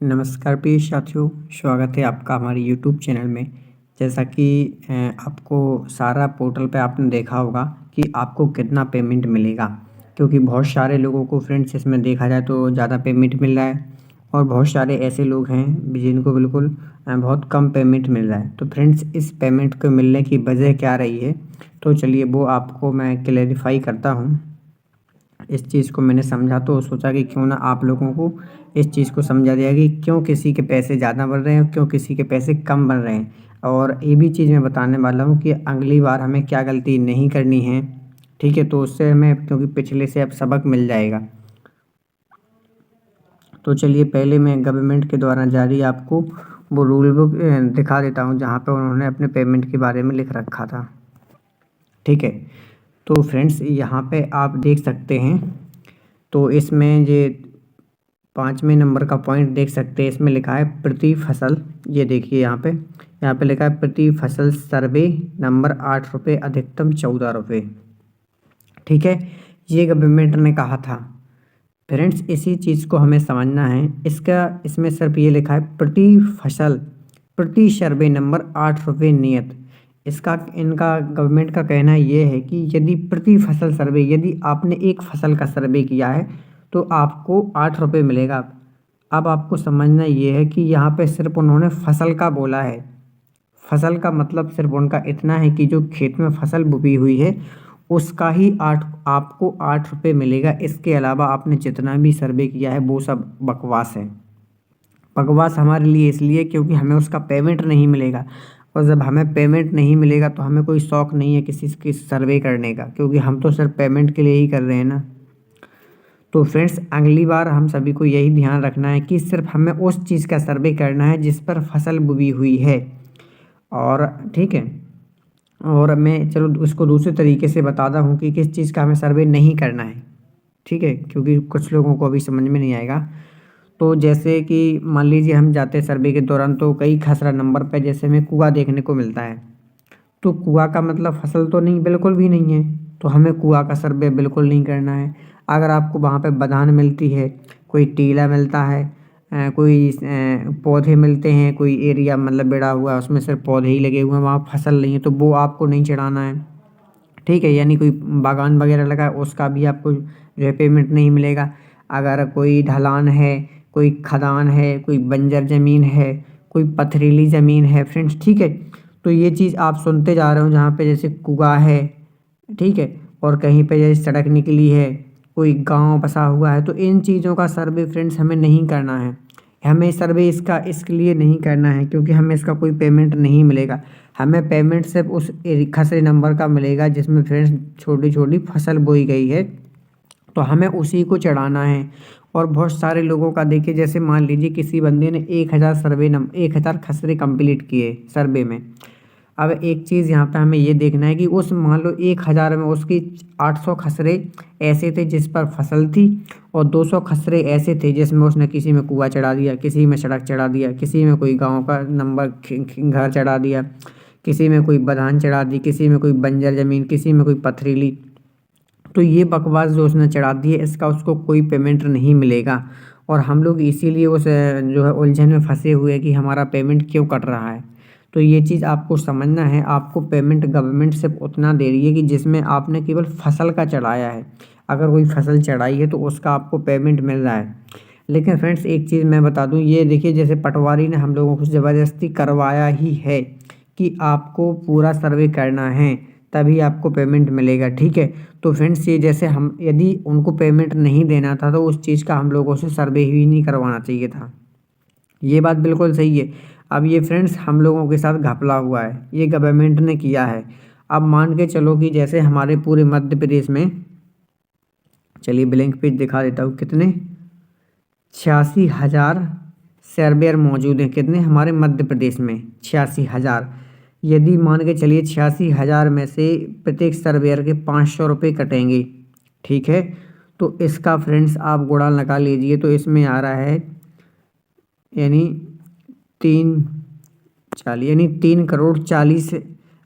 नमस्कार प्रिय साथियों, स्वागत है आपका हमारे यूट्यूब चैनल में। जैसा कि आपको सारा पोर्टल पे आपने देखा होगा कि आपको कितना पेमेंट मिलेगा, क्योंकि बहुत सारे लोगों को फ्रेंड्स इसमें देखा जाए तो ज़्यादा पेमेंट मिल रहा है और बहुत सारे ऐसे लोग हैं जिनको बिल्कुल बहुत कम पेमेंट मिल रहा है। तो फ्रेंड्स, इस पेमेंट को मिलने की वजह क्या रही है, तो चलिए वो आपको मैं क्लेरिफाई करता हूँ। इस चीज़ को मैंने समझा तो सोचा कि क्यों ना आप लोगों को इस चीज़ को समझा दिया कि क्यों किसी के पैसे ज़्यादा बढ़ रहे हैं और क्यों किसी के पैसे कम बढ़ रहे हैं। और ये भी चीज़ मैं बताने वाला हूँ कि अगली बार हमें क्या गलती नहीं करनी है, ठीक है? तो उससे हमें, क्योंकि पिछले से अब सबक मिल जाएगा। तो चलिए पहले मैं गवर्नमेंट के द्वारा जारी आपको वो रूल बुक दिखा देता हूँ, जहाँ पे उन्होंने अपने पेमेंट के बारे में लिख रखा था, ठीक है? तो फ्रेंड्स, यहाँ पे आप देख सकते हैं। तो इसमें ये 5वें नंबर का पॉइंट देख सकते हैं, इसमें लिखा है प्रति फसल। ये देखिए यहाँ पे लिखा है प्रति फसल सर्वे नंबर 8 रुपये, अधिकतम 14 रुपये, ठीक है? ये गवर्नमेंट ने कहा था। फ्रेंड्स, इसी चीज़ को हमें समझना है। इसमें सिर्फ ये लिखा है प्रति फसल प्रति सर्वे नंबर 8 रुपये नियत। इनका गवर्नमेंट का कहना ये है कि यदि प्रति फसल सर्वे, यदि आपने एक फसल का सर्वे किया है तो आपको 8 रुपये मिलेगा। अब आपको समझना ये है कि यहाँ पे सिर्फ उन्होंने फसल का बोला है। फसल का मतलब सिर्फ उनका इतना है कि जो खेत में फसल बुनी हुई है उसका ही आपको 8 रुपये मिलेगा। इसके अलावा आपने जितना भी सर्वे किया है वो सब बकवास है। बकवास हमारे लिए इसलिए क्योंकि हमें उसका पेमेंट नहीं मिलेगा, और जब हमें पेमेंट नहीं मिलेगा तो हमें कोई शौक नहीं है किसी की सर्वे करने का, क्योंकि हम तो सिर्फ पेमेंट के लिए ही कर रहे हैं ना। तो फ्रेंड्स, अगली बार हम सभी को यही ध्यान रखना है कि सिर्फ हमें उस चीज़ का सर्वे करना है जिस पर फसल बुनी हुई है, और ठीक है। और मैं चलो उसको दूसरे तरीके से बताता हूँ कि किस चीज़ का हमें सर्वे नहीं करना है, ठीक है? क्योंकि कुछ लोगों को अभी समझ में नहीं आएगा। तो जैसे कि मान लीजिए हम जाते हैं सर्वे के दौरान तो कई खसरा नंबर पे जैसे हमें कुआँ देखने को मिलता है। तो कुआँ का मतलब फसल तो नहीं, बिल्कुल भी नहीं है। तो हमें कुआँ का सर्वे बिल्कुल नहीं करना है। अगर आपको वहाँ पे बदान मिलती है, कोई टीला मिलता है, कोई पौधे मिलते हैं, कोई एरिया मतलब बेड़ा हुआ है उसमें सिर्फ पौधे ही लगे हुए हैं, वहाँ फसल नहीं है, तो वो आपको नहीं चढ़ाना है, ठीक है? यानी कोई बागान वगैरह लगा है उसका भी आपको जो है पेमेंट नहीं मिलेगा। अगर कोई ढलान है, कोई खदान है, कोई बंजर ज़मीन है, कोई पथरीली ज़मीन है फ्रेंड्स, ठीक है? तो ये चीज़ आप सुनते जा रहे हो, जहाँ पे जैसे कुआँ है, ठीक है? और कहीं पे जैसे सड़क निकली है, कोई गाँव बसा हुआ है, तो इन चीज़ों का सर्वे फ्रेंड्स हमें नहीं करना है। हमें सर्वे इसके लिए नहीं करना है क्योंकि हमें इसका कोई पेमेंट नहीं मिलेगा। हमें पेमेंट सिर्फ उस खसरे नंबर का मिलेगा जिसमें फ्रेंड्स छोटी छोटी फसल बोई गई है, तो हमें उसी को चढ़ाना है। और बहुत सारे लोगों का देखिए, जैसे मान लीजिए किसी बंदे ने 1000 खसरे कंप्लीट किए सर्वे में। अब एक चीज़ यहाँ पे हमें ये देखना है कि उस मान लो 1000 में उसकी 800 खसरे ऐसे थे जिस पर फसल थी, और 200 खसरे ऐसे थे जिसमें उसने किसी में कुआँ चढ़ा दिया, किसी में सड़क चढ़ा दिया, किसी में कोई गांव का नंबर घर चढ़ा दिया, किसी में कोई बधान चढ़ा दी, किसी में कोई बंजर ज़मीन, किसी में कोई पथरीली। तो ये बकवास जो उसने चढ़ा दी है इसका उसको कोई पेमेंट नहीं मिलेगा। और हम लोग इसीलिए उस जो है उलझन में फंसे हुए हैं कि हमारा पेमेंट क्यों कट रहा है। तो ये चीज़ आपको समझना है, आपको पेमेंट गवर्नमेंट सिर्फ उतना दे रही है कि जिसमें आपने केवल फसल का चढ़ाया है। अगर कोई फसल चढ़ाई है तो उसका आपको पेमेंट मिल रहा है। लेकिन फ्रेंड्स, एक चीज़ मैं बता दूं, ये देखिए जैसे पटवारी ने हम लोगों को ज़बरदस्ती करवाया ही है कि आपको पूरा सर्वे करना है तभी आपको पेमेंट मिलेगा, ठीक है? तो फ्रेंड्स, ये जैसे हम यदि उनको पेमेंट नहीं देना था तो उस चीज़ का हम लोगों से सर्वे ही नहीं करवाना चाहिए था। ये बात बिल्कुल सही है। अब ये फ्रेंड्स हम लोगों के साथ घपला हुआ है, ये गवर्नमेंट ने किया है। अब मान के चलो कि जैसे हमारे पूरे मध्य प्रदेश में, चलिए ब्लैंक पेज दिखा देता हूँ, कितने 86,000 सर्वेयर मौजूद हैं। कितने हमारे मध्य प्रदेश में 86,000। यदि मान के चलिए 86,000 में से प्रत्येक सर्वेयर के 500 रुपये कटेंगे, ठीक है? तो इसका फ्रेंड्स आप गुणा लगा लीजिए, तो इसमें आ रहा है यानी 3 करोड़ 40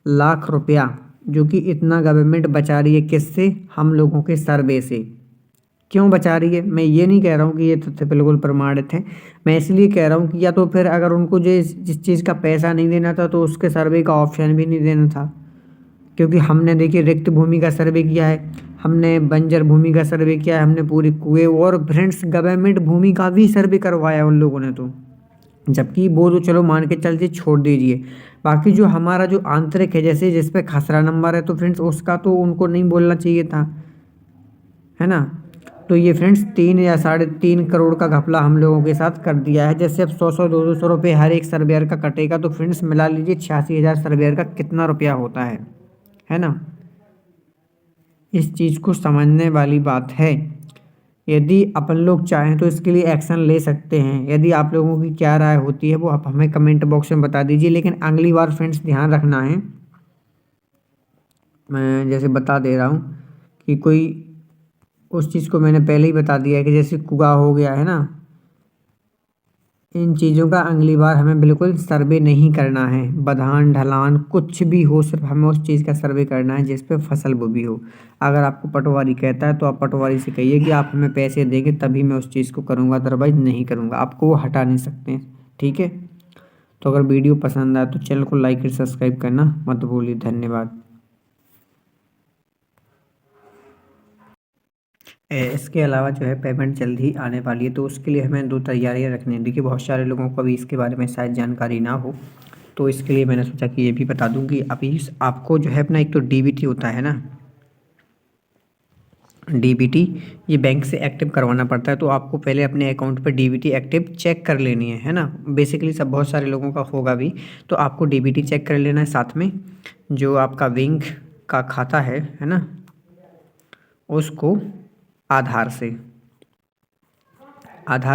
लाख रुपया, जो कि इतना गवर्नमेंट बचा रही है किससे? हम लोगों के सर्वे से, क्यों बचा रही है? मैं ये नहीं कह रहा हूँ कि ये तथ्य बिल्कुल प्रमाणित है। मैं इसलिए कह रहा हूँ कि या तो फिर अगर उनको जिस चीज़ का पैसा नहीं देना था तो उसके सर्वे का ऑप्शन भी नहीं देना था। क्योंकि हमने देखिए रिक्त भूमि का सर्वे किया है, हमने बंजर भूमि का सर्वे किया है, हमने पूरे कुएँ और फ्रेंड्स गवर्नमेंट भूमि का भी सर्वे करवाया उन लोगों ने तो। जबकि वो तो चलो मान के चलते छोड़ दीजिए, बाकी जो हमारा जो आंतरिक है जैसे जिस पे खसरा नंबर है तो फ्रेंड्स उसका तो उनको नहीं बोलना चाहिए था, है ना। तो ये फ्रेंड्स 3 या 3.5 करोड़ का घपला हम लोगों के साथ कर दिया है। जैसे अब 100 200 रुपये हर एक सर्वेयर का कटेगा तो फ्रेंड्स मिला लीजिए 86,000 सर्वेयर का कितना रुपया होता है ना। इस चीज़ को समझने वाली बात है। यदि अपन लोग चाहें तो इसके लिए एक्शन ले सकते हैं। यदि आप लोगों की क्या राय होती है वो आप हमें कमेंट बॉक्स में बता दीजिए। लेकिन अगली बार फ्रेंड्स ध्यान रखना है, मैं जैसे बता दे रहा हूँ कि कोई उस चीज़ को मैंने पहले ही बता दिया है कि जैसे कुआं हो गया है ना, इन चीज़ों का अगली बार हमें बिल्कुल सर्वे नहीं करना है। बधान ढलान कुछ भी हो, सिर्फ हमें उस चीज़ का सर्वे करना है जिस पे फसल बोई हो। अगर आपको पटवारी कहता है तो आप पटवारी से कहिए कि आप हमें पैसे देंगे तभी मैं उस चीज़ को करूँगा, अदरवाइज़ नहीं करूँगा। आपको वो हटा नहीं सकते हैं, ठीक है। तो अगर वीडियो पसंद आए तो चैनल को लाइक और सब्सक्राइब करना मत भूलिए। धन्यवाद। इसके अलावा जो है पेमेंट जल्द ही आने वाली है, तो उसके लिए हमें 2 तैयारियाँ रखनी है। देखिए बहुत सारे लोगों को अभी इसके बारे में शायद जानकारी ना हो, तो इसके लिए मैंने सोचा कि ये भी बता दूं कि अभी आपको जो है अपना एक तो डीबीटी होता है ना, डीबीटी ये बैंक से एक्टिव करवाना पड़ता है। तो आपको पहले अपने अकाउंट पे डीबीटी एक्टिव चेक कर लेनी है ना। बेसिकली सब बहुत सारे लोगों का होगा भी, तो आपको डीबीटी चेक कर लेना है। साथ में जो आपका बैंक का खाता है ना, उसको आधार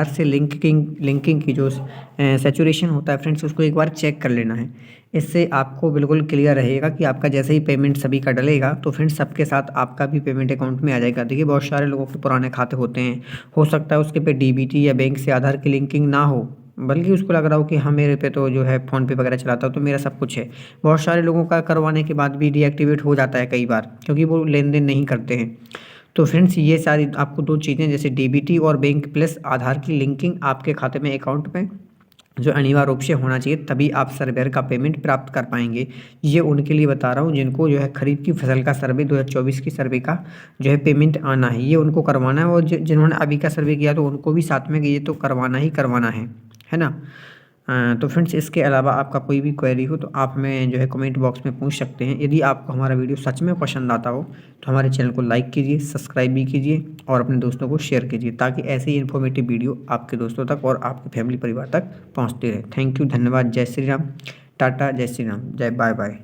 से लिंकिंग की जो सैचुरेशन होता है फ्रेंड्स, उसको एक बार चेक कर लेना है। इससे आपको बिल्कुल क्लियर रहेगा कि आपका जैसे ही पेमेंट सभी का डलेगा तो फ्रेंड्स सबके साथ आपका भी पेमेंट अकाउंट में आ जाएगा। देखिए बहुत सारे लोगों के पुराने खाते होते हैं, हो सकता है उसके पे डीबीटी या बैंक से आधार की लिंकिंग ना हो, बल्कि उसको लग रहा हो कि हाँ मेरे पे तो जो है फ़ोन पे वगैरह चलाता हो तो मेरा सब कुछ है। बहुत सारे लोगों का करवाने के बाद भी डीएक्टिवेट हो जाता है कई बार, क्योंकि वो लेन देन नहीं करते हैं। तो फ्रेंड्स ये सारी आपको 2 चीज़ें जैसे डीबीटी और बैंक प्लस आधार की लिंकिंग आपके खाते में अकाउंट में जो अनिवार्य रूप से होना चाहिए, तभी आप सर्वेयर का पेमेंट प्राप्त कर पाएंगे। ये उनके लिए बता रहा हूँ जिनको जो है खरीफ की फसल का सर्वे 2024 की सर्वे का जो है पेमेंट आना है, ये उनको करवाना है। और जिन्होंने अभी का सर्वे किया तो उनको भी साथ में ये तो करवाना ही करवाना है ना। तो फ्रेंड्स इसके अलावा आपका कोई भी क्वेरी हो तो आप हमें जो है कमेंट बॉक्स में पूछ सकते हैं। यदि आपको हमारा वीडियो सच में पसंद आता हो तो हमारे चैनल को लाइक कीजिए, सब्सक्राइब भी कीजिए और अपने दोस्तों को शेयर कीजिए, ताकि ऐसे ही इन्फॉर्मेटिव वीडियो आपके दोस्तों तक और आपके फैमिली परिवार तक पहुँचते रहे। थैंक यू, धन्यवाद। जय श्री राम, टाटा, जय श्री राम, जय बाय बाय।